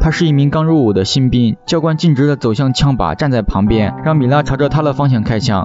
他是一名刚入伍的新兵，教官径直地走向枪靶，站在旁边，让米拉朝着他的方向开枪。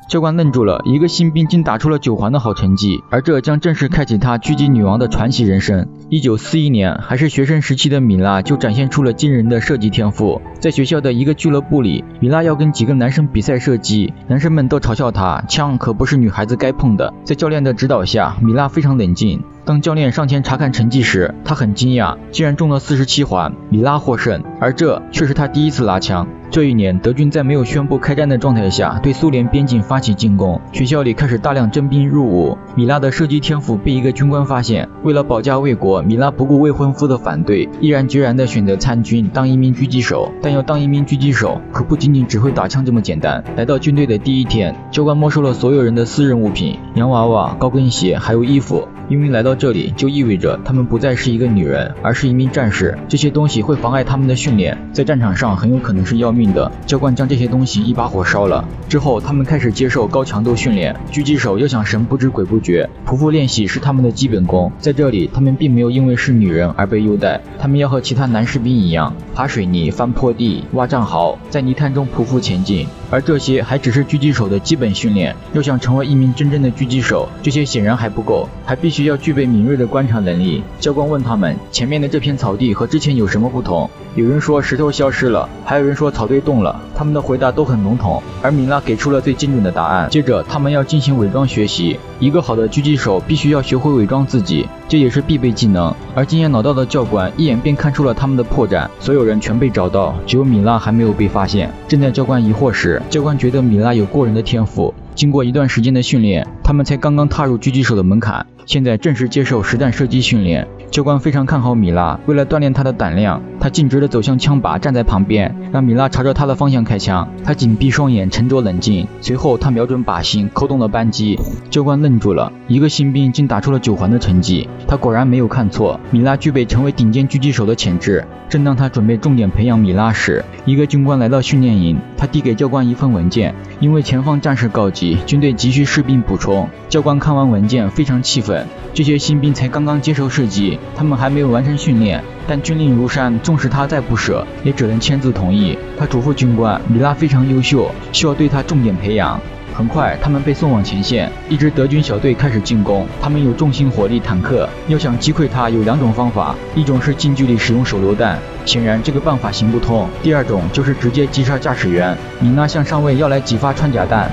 教官愣住了，一个新兵竟打出了9环的好成绩，而这将正式开启他狙击女王的传奇人生。1941年，还是学生时期的米拉就展现出了惊人的射击天赋。在学校的一个俱乐部里，米拉要跟几个男生比赛射击，男生们都嘲笑他，枪可不是女孩子该碰的。在教练的指导下，米拉非常冷静。当教练上前查看成绩时，他很惊讶，竟然中了47环，米拉获胜，而这却是他第一次拉枪。这一年，德军在没有宣布开战的状态下，对苏联边境发起进攻，学校里开始大量征兵入伍。米拉的射击天赋被一个军官发现，为了保家卫国，米拉不顾未婚夫的反对，毅然决然地选择参军，当一名狙击手。但要当一名狙击手，可不仅仅只会打枪这么简单。来到军队的第一天，教官没收了所有人的私人物品，洋娃娃、高跟鞋，还有衣服。因为来到这里就意味着他们不再是一个女人，而是一名战士，这些东西会妨碍他们的训练，在战场上很有可能是要命的。教官将这些东西一把火烧了之后，他们开始接受高强度训练。狙击手要想神不知鬼不觉，匍匐练习是他们的基本功。在这里，他们并没有因为是女人而被优待，他们要和其他男士兵一样，爬水泥、翻坡地、挖战壕，在泥滩中匍匐前进。而这些还只是狙击手的基本训练，要想成为一名真正的狙击手，这些显然还不够，还必须要具备敏锐的观察能力。教官问他们，前面的这片草地和之前有什么不同？有人说石头消失了，还有人说草堆动了，他们的回答都很笼统，而米拉给出了最精准的答案。接着他们要进行伪装学习，一个好的狙击手必须要学会伪装自己，这也是必备技能。而经验老道的教官一眼便看出了他们的破绽，所有人全被找到，只有米拉还没有被发现。正在教官疑惑时，教官觉得米拉有过人的天赋，经过一段时间的训练，他们才刚刚踏入狙击手的门槛，现在正式接受实弹射击训练。教官非常看好米拉，为了锻炼他的胆量，他径直地走向枪靶，站在旁边，让米拉朝着他的方向开枪。他紧闭双眼，沉着冷静，随后他瞄准靶心，扣动了扳机。教官愣住了，一个新兵竟打出了9环的成绩，他果然没有看错，米拉具备成为顶尖狙击手的潜质。正当他准备重点培养米拉时，一个军官来到训练营，他递给教官一份文件，因为前方战事告急，军队急需士兵补充。教官看完文件非常气愤，这些新兵才刚刚接受射击，他们还没有完成训练，但军令如山，纵使他再不舍，也只能签字同意。他嘱咐军官，米拉非常优秀，需要对他重点培养。很快，他们被送往前线，一支德军小队开始进攻。他们有重型火力坦克，要想击溃它有2种方法，一种是近距离使用手榴弹，显然这个办法行不通。第二种就是直接击杀驾驶员。米拉向上尉要来几发穿甲弹，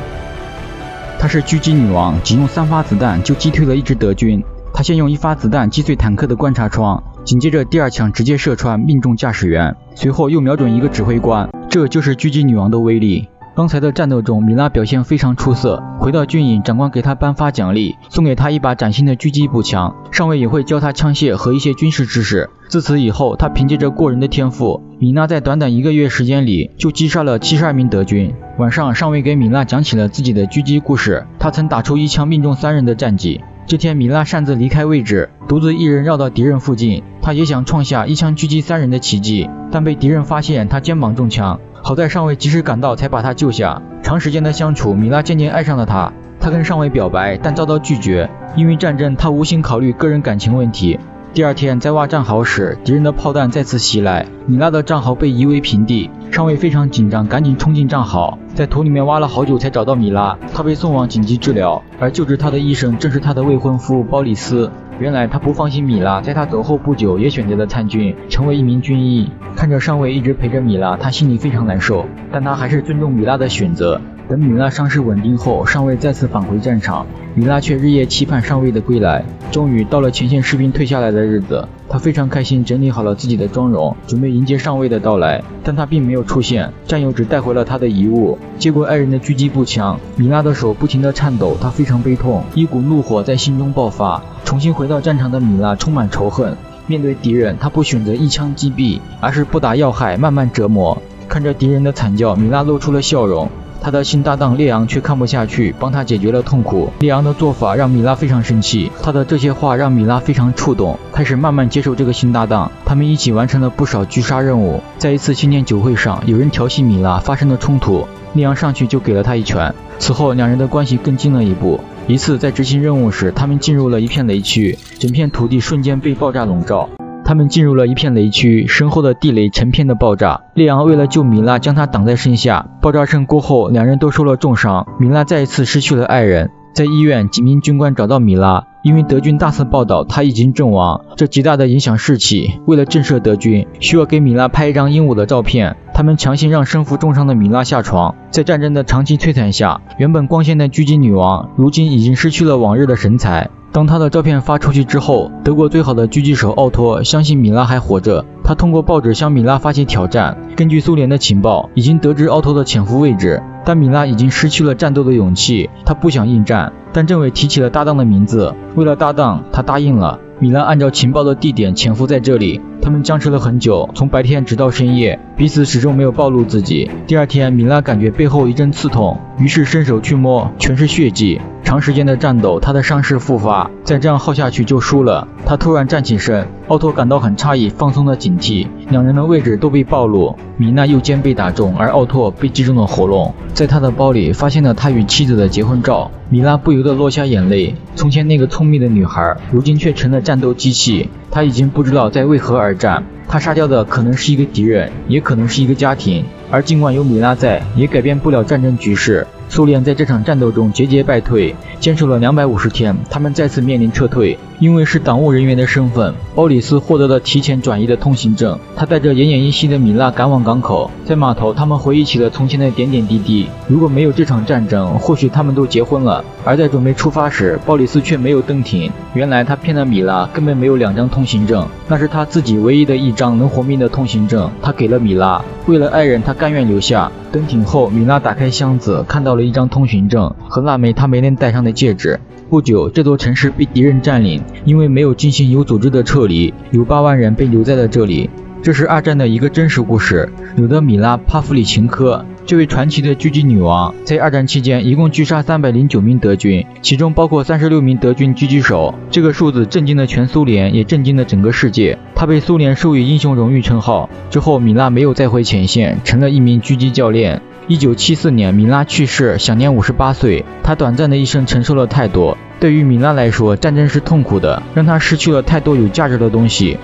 她是狙击女王，仅用3发子弹就击退了一支德军。她先用1发子弹击碎坦克的观察窗，紧接着第2枪直接射穿，命中驾驶员，随后又瞄准一个指挥官。这就是狙击女王的威力。刚才的战斗中，米拉表现非常出色。回到军营，长官给他颁发奖励，送给他一把崭新的狙击步枪，上尉也会教他枪械和一些军事知识。自此以后，他凭借着过人的天赋，米拉在短短1个月时间里就击杀了72名德军。晚上，上尉给米拉讲起了自己的狙击故事，他曾打出1枪命中3人的战绩。这天，米拉擅自离开位置，独自一人绕到敌人附近，他也想创下1枪狙击3人的奇迹，但被敌人发现他肩膀中枪。好在上尉及时赶到，才把他救下。长时间的相处，米拉渐渐爱上了他。他跟上尉表白，但遭到拒绝。因为战争，他无心考虑个人感情问题。第2天，在挖战壕时，敌人的炮弹再次袭来，米拉的战壕被夷为平地。上尉非常紧张，赶紧冲进战壕，在土里面挖了好久才找到米拉。他被送往紧急治疗，而救治他的医生正是他的未婚夫鲍里斯。原来他不放心米拉，在他走后不久也选择了参军，成为一名军医。看着上尉一直陪着米拉，他心里非常难受，但他还是尊重米拉的选择。等米拉伤势稳定后，上尉再次返回战场，米拉却日夜期盼上尉的归来。终于到了前线士兵退下来的日子，他非常开心，整理好了自己的妆容，准备迎接上尉的到来。但他并没有出现，战友只带回了他的遗物。接过爱人的狙击步枪，米拉的手不停地颤抖，她非常悲痛，一股怒火在心中爆发。重新回到战场的米拉充满仇恨，面对敌人，他不选择一枪击毙，而是不打要害，慢慢折磨。看着敌人的惨叫，米拉露出了笑容。他的新搭档列昂却看不下去，帮他解决了痛苦。列昂的做法让米拉非常生气，他的这些话让米拉非常触动，开始慢慢接受这个新搭档。他们一起完成了不少狙杀任务。在一次新年酒会上，有人调戏米拉，发生了冲突，列昂上去就给了他一拳。此后2人的关系更近了一步。一次在执行任务时，他们进入了一片雷区，整片土地瞬间被爆炸笼罩。他们进入了一片雷区，身后的地雷成片的爆炸。列昂为了救米拉，将她挡在身下。爆炸声过后，两人都受了重伤，米拉再一次失去了爱人。在医院，几名军官找到米拉，因为德军大肆报道他已经阵亡，这极大的影响士气。为了震慑德军，需要给米拉拍一张鹦鹉的照片。他们强行让身负重伤的米拉下床。在战争的长期摧残下，原本光鲜的狙击女王，如今已经失去了往日的神采。当她的照片发出去之后，德国最好的狙击手奥托相信米拉还活着，他通过报纸向米拉发起挑战。根据苏联的情报，已经得知奥托的潜伏位置，但米拉已经失去了战斗的勇气，他不想应战。但政委提起了搭档的名字，为了搭档，他答应了。米拉按照情报的地点潜伏在这里，他们僵持了很久，从白天直到深夜，彼此始终没有暴露自己。第二天，米拉感觉背后一阵刺痛，于是伸手去摸，全是血迹。长时间的战斗，他的伤势复发，再这样耗下去就输了。他突然站起身，奥托感到很诧异，放松了警惕，两人的位置都被暴露。米娜右肩被打中，而奥托被击中了喉咙。在他的包里发现了他与妻子的结婚照，米拉不由得落下眼泪。从前那个聪明的女孩，如今却成了战斗机器。她已经不知道在为何而战，她杀掉的可能是一个敌人，也可能是一个家庭。而尽管有米拉在，也改变不了战争局势。苏联在这场战斗中节节败退，坚守了250天，他们再次面临撤退。因为是党务人员的身份，鲍里斯获得了提前转移的通行证。他带着奄奄一息的米拉赶往港口，在码头，他们回忆起了从前的点点滴滴。如果没有这场战争，或许他们都结婚了。而在准备出发时，鲍里斯却没有登艇。原来他骗了米拉，根本没有2张通行证，那是他自己唯一的一张能活命的通行证，他给了米拉。为了爱人，他甘愿留下。登艇后，米拉打开箱子，看到了一张通行证和那枚他没能戴上的戒指。不久，这座城市被敌人占领，因为没有进行有组织的撤离，有8万人被留在了这里。这是二战的一个真实故事。有的米拉·帕夫里琴科，这位传奇的狙击女王，在二战期间一共狙杀309名德军，其中包括36名德军狙击手。这个数字震惊了全苏联，也震惊了整个世界。她被苏联授予英雄荣誉称号。之后，米拉没有再回前线，成了一名狙击教练。1974年，米拉去世，享年58岁。她短暂的一生承受了太多。对于米拉来说，战争是痛苦的，让她失去了太多有价值的东西。